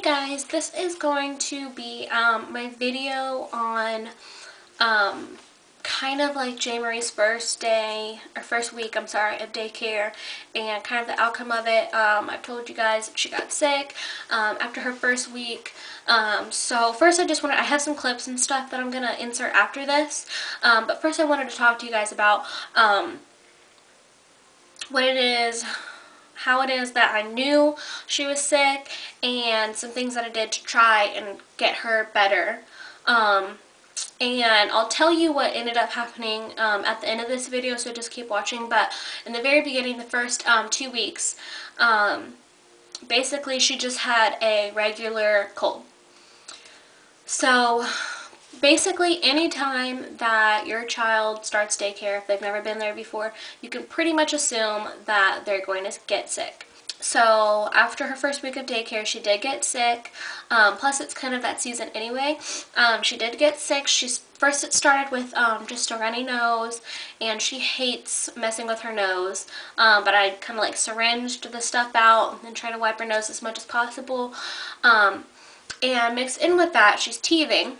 guys, this is going to be my video on kind of like J. Marie's first day, or first week, I'm sorry, of daycare, and kind of the outcome of it. I've told you guys she got sick after her first week. So first I have some clips and stuff that I'm going to insert after this, but first I wanted to talk to you guys about what it is, how it is that I knew she was sick, and some things that I did to try and get her better. And I'll tell you what ended up happening at the end of this video, so just keep watching. But in the very beginning, the first 2 weeks, basically she just had a regular cold. So basically, anytime that your child starts daycare, if they've never been there before, you can pretty much assume that they're going to get sick. So after her first week of daycare, she did get sick. Plus, it's kind of that season anyway. She did get sick. First it started with just a runny nose, and she hates messing with her nose. But I kind of like syringed the stuff out and try to wipe her nose as much as possible. And mixed in with that, she's teething.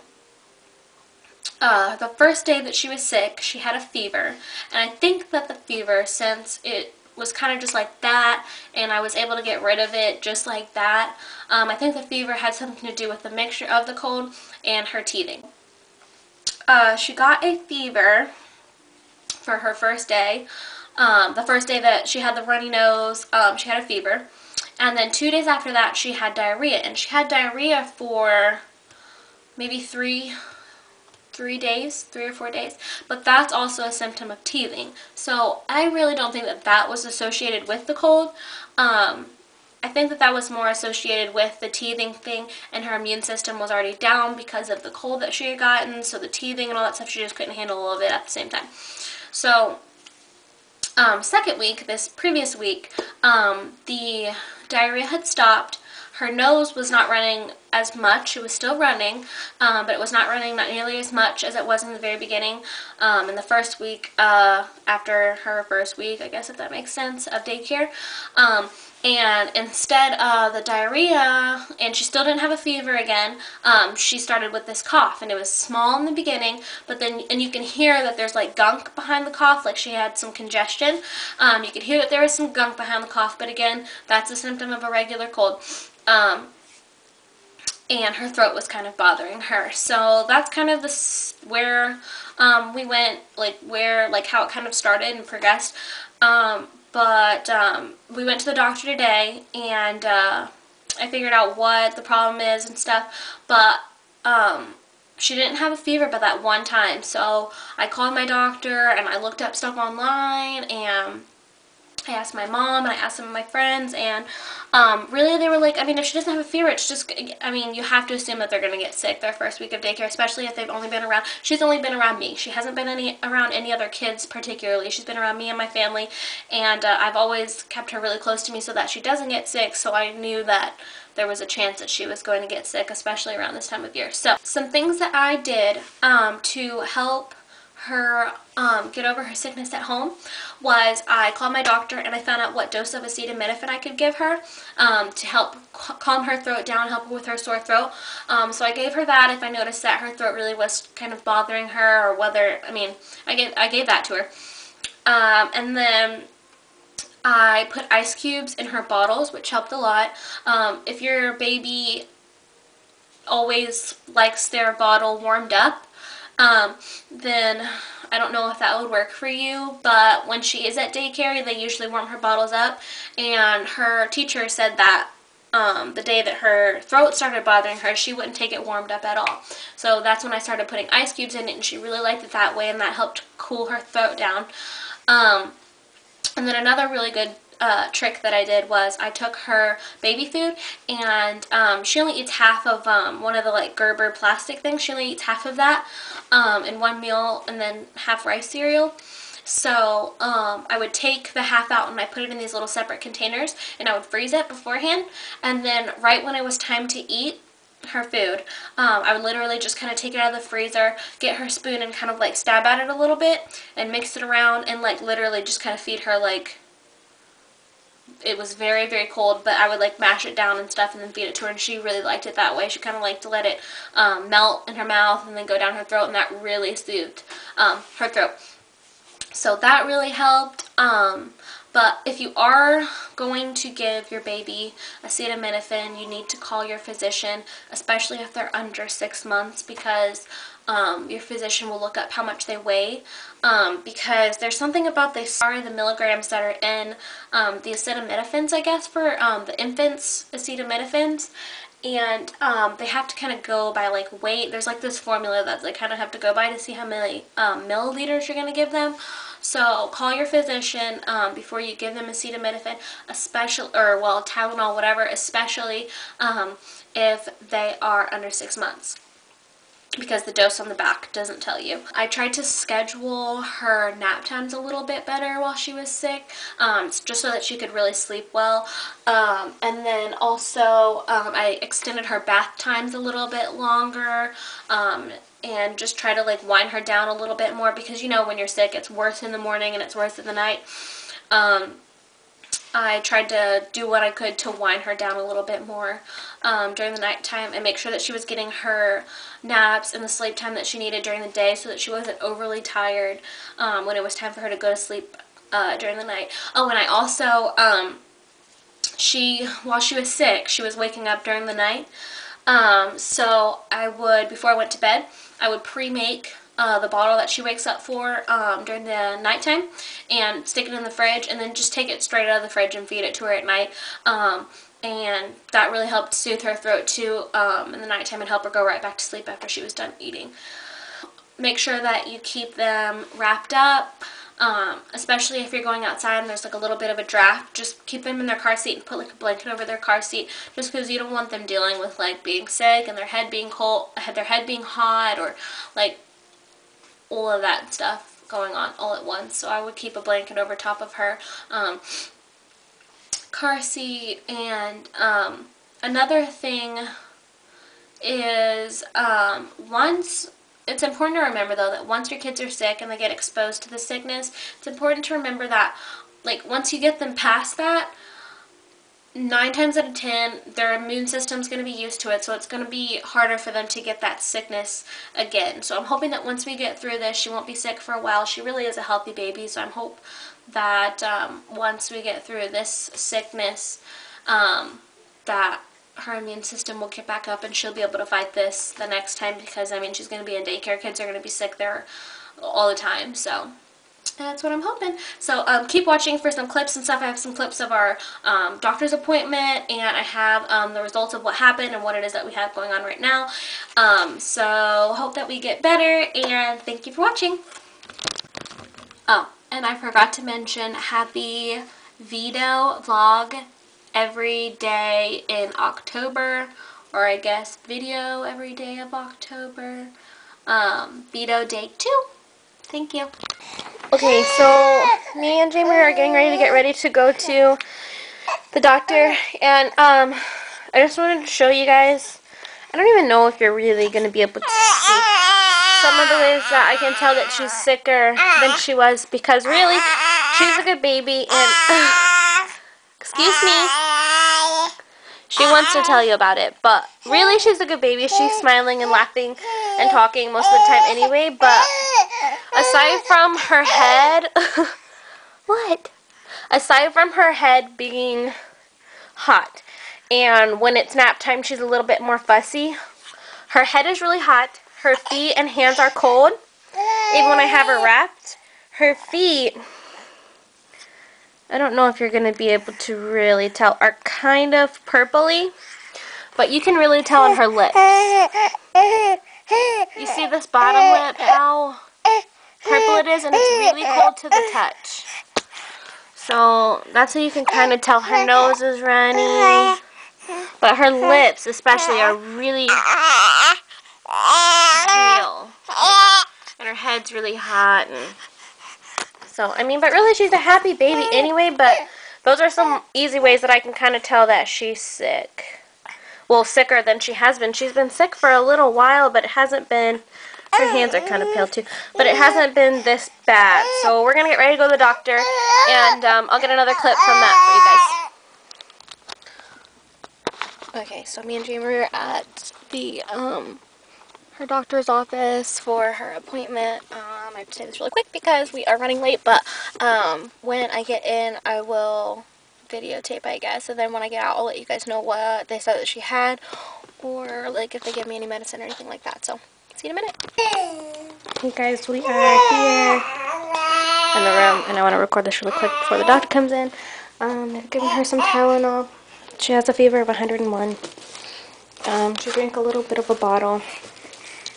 The first day that she was sick, she had a fever, and I think that the fever, since it was kind of just like that, and I was able to get rid of it just like that, I think the fever had something to do with the mixture of the cold and her teething. She got a fever for her first day. The first day that she had the runny nose, she had a fever, and then 2 days after that she had diarrhea, and she had diarrhea for maybe 3 or 4 days, but that's also a symptom of teething. So I really don't think that that was associated with the cold. I think that that was more associated with the teething thing, and her immune system was already down because of the cold that she had gotten, so the teething and all that stuff, she just couldn't handle all of it at the same time. So second week, this previous week, the diarrhea had stopped. Her nose was not running as much. It was still running, but it was not running not nearly as much as it was in the very beginning, in the first week, after her first week, I guess, if that makes sense, of daycare. And instead of the diarrhea, and she still didn't have a fever again, she started with this cough, and it was small in the beginning, but then, and you can hear that there's like gunk behind the cough, like she had some congestion. You could hear that there was some gunk behind the cough, but again, that's a symptom of a regular cold. And her throat was kind of bothering her. So that's kind of where we went, how it kind of started and progressed. But we went to the doctor today, and I figured out what the problem is and stuff. But she didn't have a fever but that one time. So I called my doctor, and I looked up stuff online, and I asked my mom, and I asked some of my friends, and really they were like, I mean, if she doesn't have a fever, it's just, I mean, you have to assume that they're going to get sick their first week of daycare, especially if they've only been around, she's only been around me. She hasn't been around any other kids particularly. She's been around me and my family, and I've always kept her really close to me so that she doesn't get sick, so I knew that there was a chance that she was going to get sick, especially around this time of year. So, some things that I did to help her get over her sickness at home was I called my doctor, and I found out what dose of acetaminophen I could give her to help calm her throat down, help her with her sore throat. So I gave her that if I noticed that her throat really was kind of bothering her, or whether, I mean, I gave that to her. And then I put ice cubes in her bottles, which helped a lot. If your baby always likes their bottle warmed up, then I don't know if that would work for you, but when she is at daycare, they usually warm her bottles up, and her teacher said that the day that her throat started bothering her, she wouldn't take it warmed up at all. So that's when I started putting ice cubes in it, and she really liked it that way, and that helped cool her throat down. And then another really good trick that I did was I took her baby food, and she only eats half of one of the like Gerber plastic things. She only eats half of that in one meal, and then half rice cereal. So I would take the half out, and I put it in these little separate containers, and I would freeze it beforehand, and then right when it was time to eat her food, I would literally just kind of take it out of the freezer, get her spoon, and kind of like stab at it a little bit and mix it around, and like literally just kind of feed her like it was very, very cold, but I would like mash it down and stuff and then feed it to her, and she really liked it that way. She kind of liked to let it melt in her mouth and then go down her throat, and that really soothed her throat. So that really helped. But if you are going to give your baby acetaminophen, you need to call your physician, especially if they're under 6 months, because your physician will look up how much they weigh, because there's something about the milligrams that are in the acetaminophen, I guess, for the infants' acetaminophen. And they have to kind of go by like weight. There's like this formula that they kind of have to go by to see how many milliliters you're going to give them. So call your physician before you give them acetaminophen, especially, or well, Tylenol, whatever, especially if they are under 6 months, because the dose on the back doesn't tell you. I tried to schedule her nap times a little bit better while she was sick, just so that she could really sleep well. And then also I extended her bath times a little bit longer, and just try to like wind her down a little bit more, because you know when you're sick it's worse in the morning and it's worse in the night. I tried to do what I could to wind her down a little bit more during the nighttime, and make sure that she was getting her naps and the sleep time that she needed during the day, so that she wasn't overly tired when it was time for her to go to sleep during the night. Oh, and I also, while she was sick, she was waking up during the night. So I would, before I went to bed, I would pre-make the bottle that she wakes up for during the nighttime, and stick it in the fridge, and then just take it straight out of the fridge and feed it to her at night. And that really helped soothe her throat too in the nighttime, and help her go right back to sleep after she was done eating. Make sure that you keep them wrapped up, especially if you're going outside and there's like a little bit of a draft. Just keep them in their car seat and put like a blanket over their car seat, just because you don't want them dealing with like being sick and their head being cold, their head being hot, or like all of that stuff going on all at once. So I would keep a blanket over top of her car seat. And another thing is it's important to remember, though, that once your kids are sick and they get exposed to the sickness, it's important to remember that, like, once you get them past that, 9 times out of 10, their immune system's going to be used to it, so it's going to be harder for them to get that sickness again. So I'm hoping that once we get through this, she won't be sick for a while. She really is a healthy baby, so I'm hope that once we get through this sickness, that her immune system will get back up and she'll be able to fight this the next time, because, I mean, she's going to be in daycare. Kids are going to be sick there all the time, so that's what I'm hoping. So keep watching for some clips and stuff. I have some clips of our doctor's appointment, and I have the results of what happened and what it is that we have going on right now. So hope that we get better, and thank you for watching. Oh, and I forgot to mention, happy VEDO vlog every day in October, or I guess video every day of October. VEDO day 2. Thank you. Okay, so me and Jamie are getting ready to go to the doctor, and I just wanted to show you guys. I don't even know if you're really going to be able to see some of the ways that I can tell that she's sicker than she was, because really, she's a good baby, and excuse me, she wants to tell you about it, but really she's a good baby. She's smiling and laughing and talking most of the time anyway, but aside from her head, aside from her head being hot, and when it's nap time she's a little bit more fussy, her head is really hot, her feet and hands are cold. Even when I have her wrapped, her feet, I don't know if you're going to be able to really tell, are kind of purpley, but you can really tell on her lips. You see this bottom lip, how purple it is, and it's really cold to the touch. So that's how you can kind of tell. Her nose is runny, but her lips especially are really pale, and her head's really hot. And so, I mean, but really she's a happy baby anyway, but those are some easy ways that I can kind of tell that she's sick. Well, sicker than she has been. She's been sick for a little while, but it hasn't been, her hands are kind of pale too, but it hasn't been this bad. So we're going to get ready to go to the doctor, and I'll get another clip from that for you guys. Okay, so me and Jamie are at the her doctor's office for her appointment. I have to say this really quick because we are running late, but when I get in, I will videotape, I guess, and then when I get out, I'll let you guys know what they said that she had, or like if they give me any medicine or anything like that. So see you in a minute. Hey guys, we are here in the room, and I want to record this really quick before the doctor comes in. They're giving her some Tylenol. She has a fever of 101. She drank a little bit of a bottle,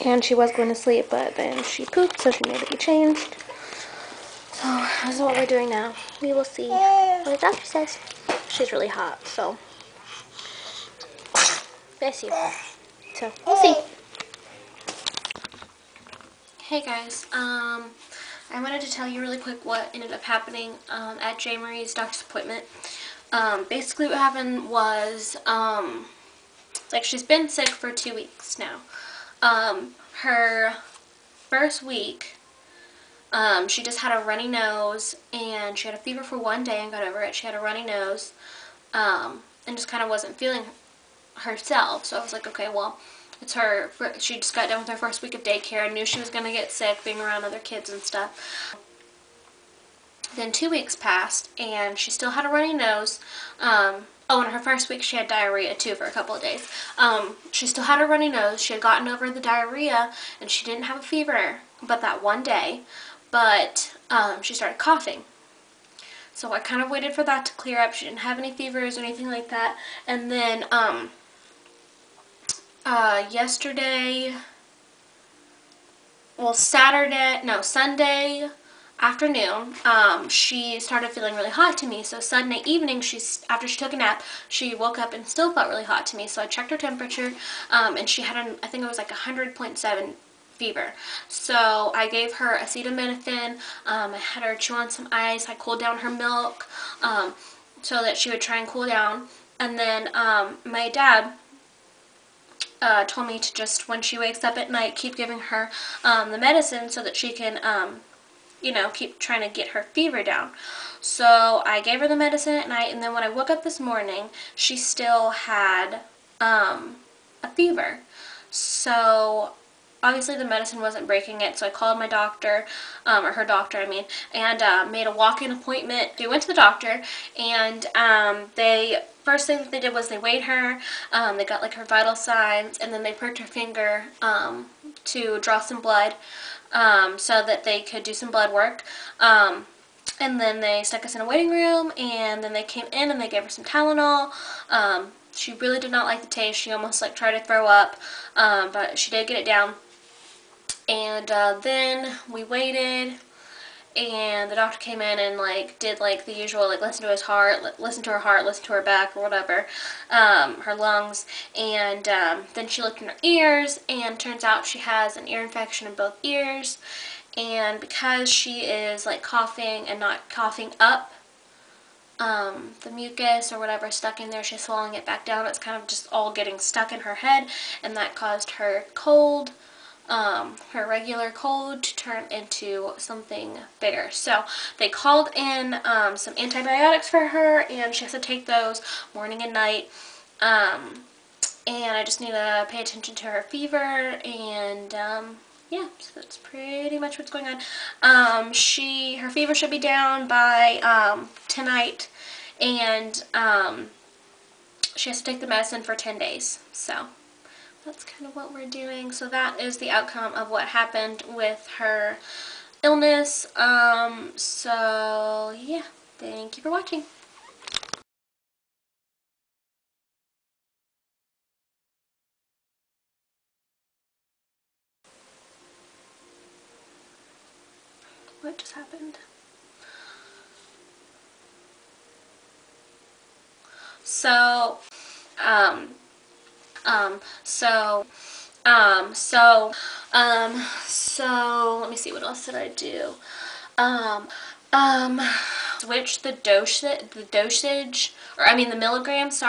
and she was going to sleep, but then she pooped, so she needed to be changed. So this is what we're doing now. We will see what the doctor says. She's really hot, so bless you. So we'll see. Hey guys, I wanted to tell you really quick what ended up happening at J. Marie's doctor's appointment. Basically what happened was, like, she's been sick for 2 weeks now. Her first week, she just had a runny nose, and she had a fever for 1 day and got over it. She had a runny nose, and just kind of wasn't feeling herself. So I was like, okay, well, it's her, she just got done with her first week of daycare and knew she was going to get sick being around other kids and stuff. Then 2 weeks passed, and she still had a runny nose. Oh, in her first week, she had diarrhea, too, for a couple of days. She still had a runny nose. She had gotten over the diarrhea, and she didn't have a fever but that 1 day. But she started coughing. So I kind of waited for that to clear up. She didn't have any fevers or anything like that. And then Sunday afternoon, she started feeling really hot to me. So Sunday evening, after she took a nap, she woke up and still felt really hot to me. So I checked her temperature, and she had, I think it was like 100.7 fever. So I gave her acetaminophen. I had her chew on some ice. I cooled down her milk so that she would try and cool down. And then my dad told me to just, when she wakes up at night, keep giving her the medicine so that she can, you know, keep trying to get her fever down. So I gave her the medicine at night, and then when I woke up this morning, she still had a fever. So obviously the medicine wasn't breaking it, so I called my doctor, or her doctor, I mean, and made a walk-in appointment. We went to the doctor, and first thing that they did was they weighed her. They got like her vital signs, and then they pricked her finger to draw some blood so that they could do some blood work. And then they stuck us in a waiting room, and then they came in and they gave her some Tylenol. She really did not like the taste. She almost like tried to throw up, but she did get it down. And then we waited, and the doctor came in and like did like the usual, like listen to his heart, listen to her heart, listen to her back or whatever, her lungs, and then she looked in her ears, and turns out she has an ear infection in both ears. And because she is like coughing and not coughing up the mucus or whatever stuck in there, she's swallowing it back down. It's kind of just all getting stuck in her head, and that caused her cold, her regular cold, to turn into something bigger. So they called in some antibiotics for her, and she has to take those morning and night. And I just need to pay attention to her fever, and yeah, so that's pretty much what's going on. Her fever should be down by tonight, and she has to take the medicine for 10 days. So that's kind of what we're doing. So that is the outcome of what happened with her illness. So yeah, thank you for watching. What just happened? So, let me see, what else did I do? Switch the dosage, or I mean the milligrams, sorry.